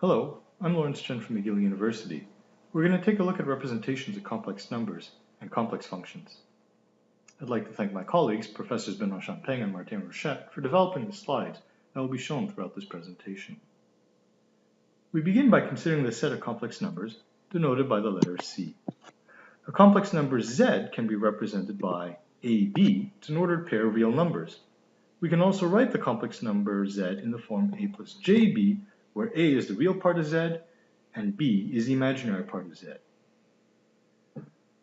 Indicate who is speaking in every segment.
Speaker 1: Hello, I'm Lawrence Chen from McGill University. We're going to take a look at representations of complex numbers and complex functions. I'd like to thank my colleagues, Professors Benoit Champagne and Martin Rochette, for developing the slides that will be shown throughout this presentation. We begin by considering the set of complex numbers denoted by the letter C. A complex number Z can be represented by AB. It's an ordered pair of real numbers. We can also write the complex number Z in the form A plus JB, where A is the real part of Z and B is the imaginary part of Z.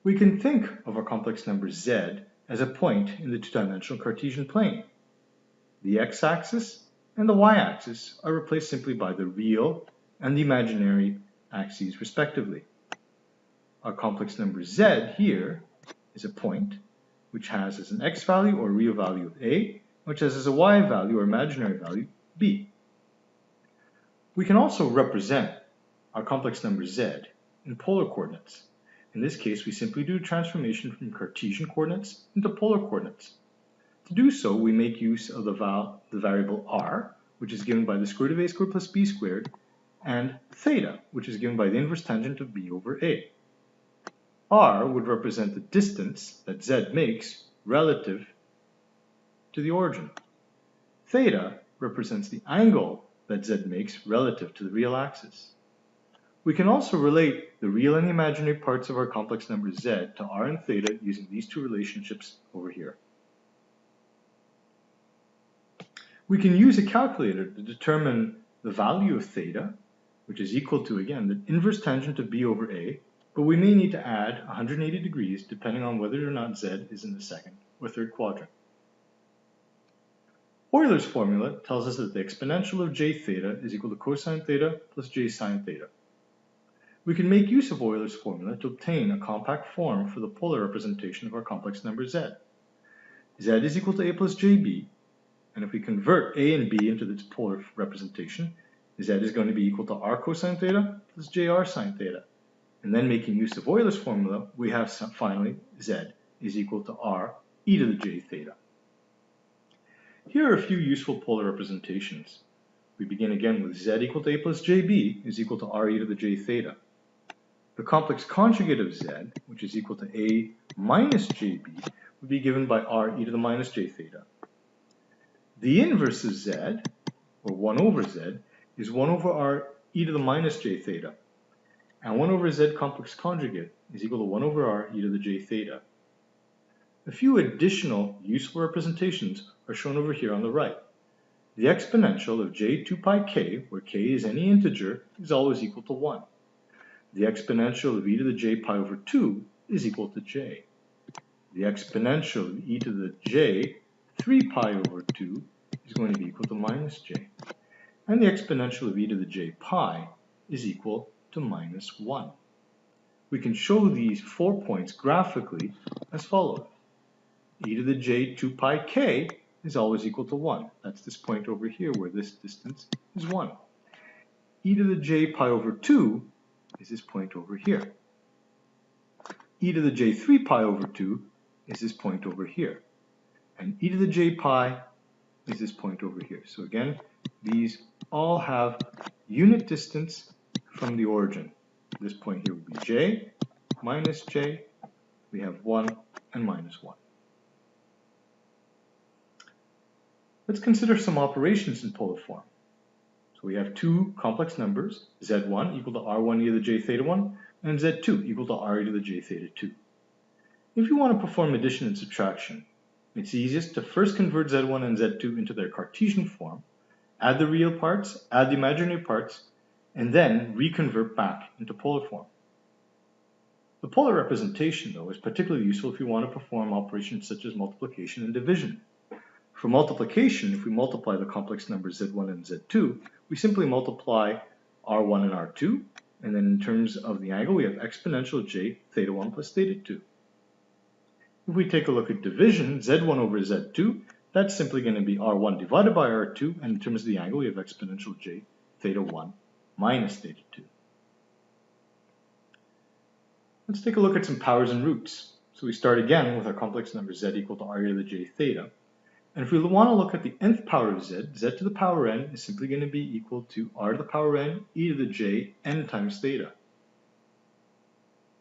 Speaker 1: We can think of our complex number Z as a point in the two-dimensional Cartesian plane. The x-axis and the y-axis are replaced simply by the real and the imaginary axes respectively. Our complex number Z here is a point which has as an x value or real value of A, which has as a y value or imaginary value B. We can also represent our complex number Z in polar coordinates. In this case, we simply do a transformation from Cartesian coordinates into polar coordinates. To do so, we make use of the variable r, which is given by the square root of a squared plus b squared, and theta, which is given by the inverse tangent of b over a. R would represent the distance that Z makes relative to the origin. Theta represents the angle that Z makes relative to the real axis. We can also relate the real and the imaginary parts of our complex number Z to R and theta using these two relationships over here. We can use a calculator to determine the value of theta, which is equal to, again, the inverse tangent of b over a, but we may need to add 180 degrees depending on whether or not Z is in the second or third quadrant. Euler's formula tells us that the exponential of j theta is equal to cosine theta plus j sine theta. We can make use of Euler's formula to obtain a compact form for the polar representation of our complex number Z. Z is equal to a plus jb, and if we convert a and b into its polar representation, Z is going to be equal to r cosine theta plus jr sine theta. And then making use of Euler's formula, we have finally Z is equal to r e to the j theta. Here are a few useful polar representations. We begin again with Z equal to a plus jb is equal to r e to the j theta. The complex conjugate of Z, which is equal to a minus jb, would be given by r e to the minus j theta. The inverse of Z, or 1 over Z, is 1 over r e to the minus j theta. And 1 over Z complex conjugate is equal to 1 over r e to the j theta. A few additional useful representations are shown over here on the right. The exponential of j 2 pi k, where k is any integer, is always equal to 1. The exponential of e to the j pi over 2 is equal to j. The exponential of e to the j 3 pi over 2 is going to be equal to minus j. And the exponential of e to the j pi is equal to minus 1. We can show these 4 points graphically as follows. E to the j 2 pi k is always equal to 1. That's this point over here where this distance is 1. E to the j pi over 2 is this point over here. E to the j 3 pi over 2 is this point over here. And e to the j pi is this point over here. So again, these all have unit distance from the origin. This point here would be j, minus j, we have 1 and minus 1. Let's consider some operations in polar form. So we have two complex numbers, z1 equal to r1 e to the j theta 1, and z2 equal to r e to the j theta 2. If you want to perform addition and subtraction, it's easiest to first convert z1 and z2 into their Cartesian form, add the real parts, add the imaginary parts, and then reconvert back into polar form. The polar representation, though, is particularly useful if you want to perform operations such as multiplication and division. For multiplication, if we multiply the complex numbers z1 and z2, we simply multiply r1 and r2, and then in terms of the angle, we have exponential j theta 1 plus theta 2. If we take a look at division, z1 over z2, that's simply going to be r1 divided by r2, and in terms of the angle, we have exponential j theta 1 minus theta 2. Let's take a look at some powers and roots. So we start again with our complex number z equal to r e to the j theta. And if we want to look at the nth power of z, z to the power n is simply going to be equal to r to the power n, e to the j, n times theta.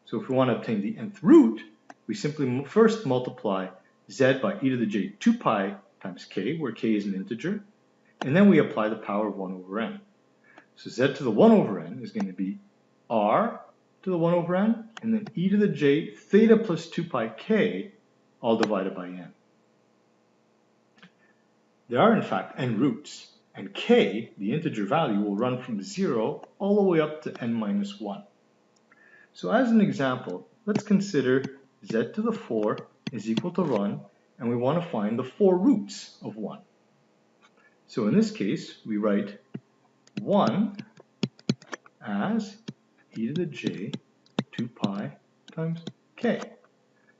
Speaker 1: So if we want to obtain the nth root, we simply first multiply z by e to the j 2 pi times k, where k is an integer, and then we apply the power of 1 over n. So z to the 1 over n is going to be r to the 1 over n, and then e to the j theta plus 2 pi k, all divided by n. There are in fact n roots, and k, the integer value, will run from 0 all the way up to n minus 1. So as an example, let's consider z to the 4 is equal to 1, and we want to find the 4 roots of 1. So in this case, we write 1 as e to the j 2 pi times k.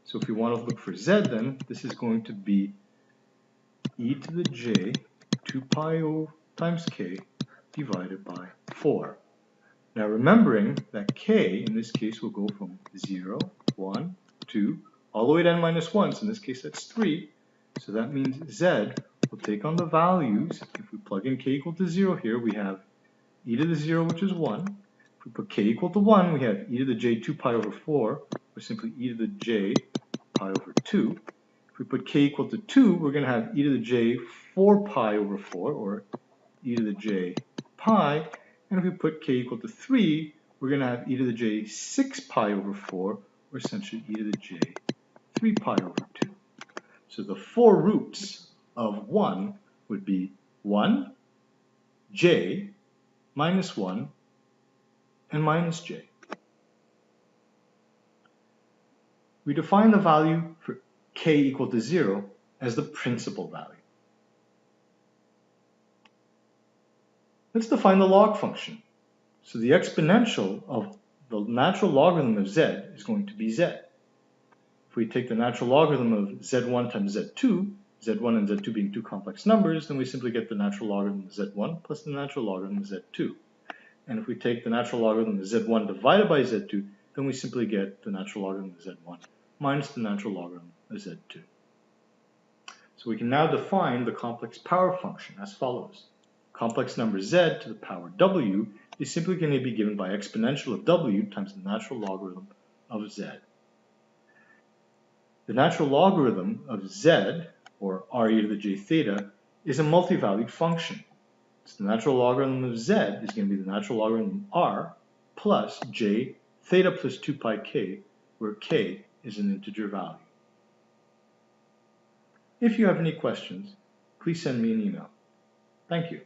Speaker 1: So if we want to look for z, then this is going to be e to the j 2 pi times k divided by 4. Now remembering that k in this case will go from 0, 1, 2, all the way to n minus 1, so in this case that's 3. So that means z will take on the values. If we plug in k equal to 0 here, we have e to the 0, which is 1. If we put k equal to 1, we have e to the j 2 pi over 4, or simply e to the j pi over 2. If we put k equal to 2, we're going to have e to the j 4 pi over 4, or e to the j pi. And if we put k equal to 3, we're going to have e to the j 6 pi over 4, or essentially e to the j 3 pi over 2. So the 4 roots of 1 would be 1, j, minus 1, and minus j. We define the value for k equal to 0 as the principal value. Let's define the log function. So the exponential of the natural logarithm of z is going to be z. If we take the natural logarithm of z1 times z2, z1 and z2 being two complex numbers, then we simply get the natural logarithm of z1 plus the natural logarithm of z2. And if we take the natural logarithm of z1 divided by z2, then we simply get the natural logarithm of z1 minus the natural logarithm of z2. So we can now define the complex power function as follows. Complex number z to the power w is simply going to be given by exponential of w times the natural logarithm of z. The natural logarithm of z, or r e to the j theta, is a multi-valued function. So the natural logarithm of z is going to be the natural logarithm of r plus j theta plus 2 pi k, where k is an integer value. If you have any questions, please send me an email. Thank you.